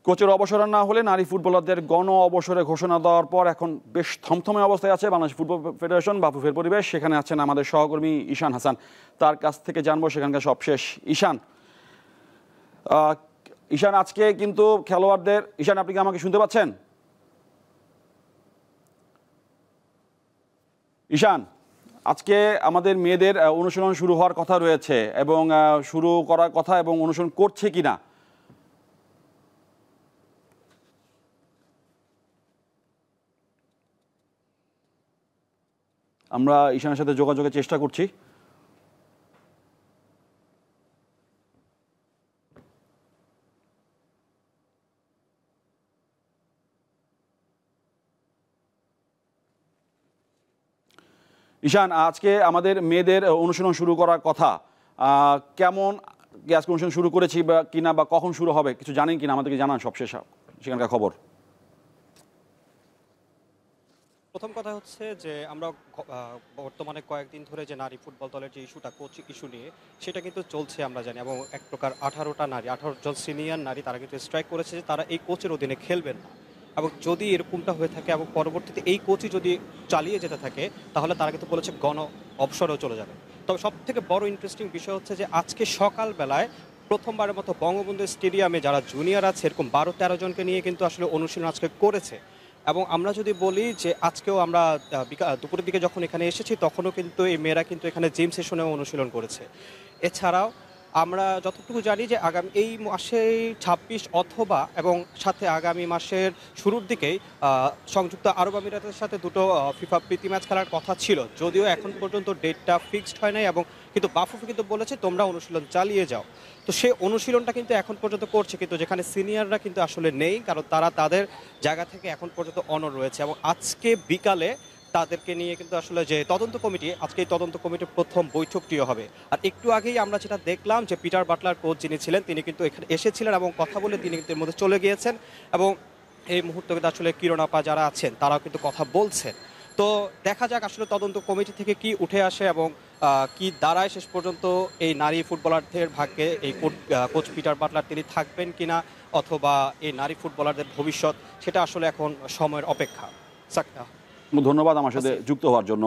কোচের অবসর না হলে নারী ফুটবলারদের গণ অবসরে ঘোষণা দেওয়ার পর এখন বেশ থমথমে অবস্থায় আছে বাংলাদেশ ফুটবল ফেডারেশন বাফুফের পরিবেশ। সেখানে আছেন আমাদের সহকর্মী ঈশান হাসান, তার কাছ থেকে জানবো সেখানকার সবশেষ। ঈশান, ঈশান আজকে কিন্তু খেলোয়াড়দের, ঈশান আপনি কি আমাকে শুনতে পাচ্ছেন? ঈশান, আজকে আমাদের মেয়েদের অনুশীলন শুরু হওয়ার কথা রয়েছে এবং শুরু করার কথা এবং অনুশীলন করছে কিনা? আমরা ঈশানের সাথে যোগাযোগের চেষ্টা করছি। ঈশান, আজকে আমাদের মেয়েদের অনুশীলন শুরু করার কথা, কেমন আজকে অনুশীলন শুরু করেছি বা কিনা বা কখন শুরু হবে কিছু জানেন কিনা আমাদেরকে জানান সবশেষ সেখানকার খবর। প্রথম কথা হচ্ছে যে আমরা বর্তমানে কয়েকদিন ধরে যে নারী ফুটবল দলের যে ইস্যুটা, কোচ ইস্যু নিয়ে, সেটা কিন্তু চলছে আমরা জানি। এবং এক প্রকার 18টা নারী, 18 জন সিনিয়র নারী তারা কিন্তু স্ট্রাইক করেছে যে তারা এই কোচের অধীনে খেলবেন না। এবং যদি এরকমটা হয়ে থাকে এবং পরবর্তীতে এই কোচই যদি চালিয়ে যেতে থাকে, তাহলে তারা কিন্তু বলেছে গণ অবসরেও চলে যাবে। তবে সব থেকে বড় ইন্টারেস্টিং বিষয় হচ্ছে যে আজকে সকালবেলায় প্রথমবারের মতো বঙ্গবন্ধু স্টেডিয়ামে যারা জুনিয়র আছে এরকম 12-13 জনকে নিয়ে কিন্তু আসলে অনুশীলন আজকে করেছে। এবং আমরা যদি বলি যে আজকেও আমরা দুপুরের দিকে যখন এখানে এসেছি তখনও কিন্তু এই মেয়েরা কিন্তু এখানে জিম সেশনেও অনুশীলন করেছে। এছাড়াও আমরা যতটুকু জানি যে আগামী এই মাসে 26 অথবা এবং সাথে আগামী মাসের শুরুর দিকেই সংযুক্ত আরব আমিরাতের সাথে দুটো ফিফা প্রীতি ম্যাচ খেলার কথা ছিল, যদিও এখন পর্যন্ত ডেটটা ফিক্সড হয় নাই। এবং কিন্তু বাফুফে কিন্তু বলেছে তোমরা অনুশীলন চালিয়ে যাও। তো সেই অনুশীলনটা কিন্তু এখন পর্যন্ত করছে, কিন্তু যেখানে সিনিয়ররা কিন্তু আসলে নেই, কারণ তারা তাদের জায়গা থেকে এখন পর্যন্ত অনড় রয়েছে। এবং আজকে বিকালে তাদেরকে নিয়ে কিন্তু আসলে যে তদন্ত কমিটি, আজকে এই তদন্ত কমিটির প্রথম বৈঠকটিও হবে। আর একটু আগেই আমরা যেটা দেখলাম যে পিটার বাটলার কোচ যিনি ছিলেন তিনি কিন্তু এখানে এসেছিলেন এবং কথা বলে তিনি কিন্তু এর মধ্যে চলে গিয়েছেন। এবং এই মুহূর্তে কিন্তু আসলে কিরণ আপা যারা আছেন তারাও কিন্তু কথা বলছেন। তো দেখা যাক আসলে তদন্ত কমিটি থেকে কি উঠে আসে এবং কি দাঁড়ায় শেষ পর্যন্ত এই নারী ফুটবলারদের ভাগ্যে। এই কোচ পিটার বাটলার তিনি থাকবেন কিনা অথবা এই নারী ফুটবলারদের ভবিষ্যৎ, সেটা আসলে এখন সময়ের অপেক্ষা। ধন্যবাদ আমার সাথে যুক্ত হওয়ার জন্য।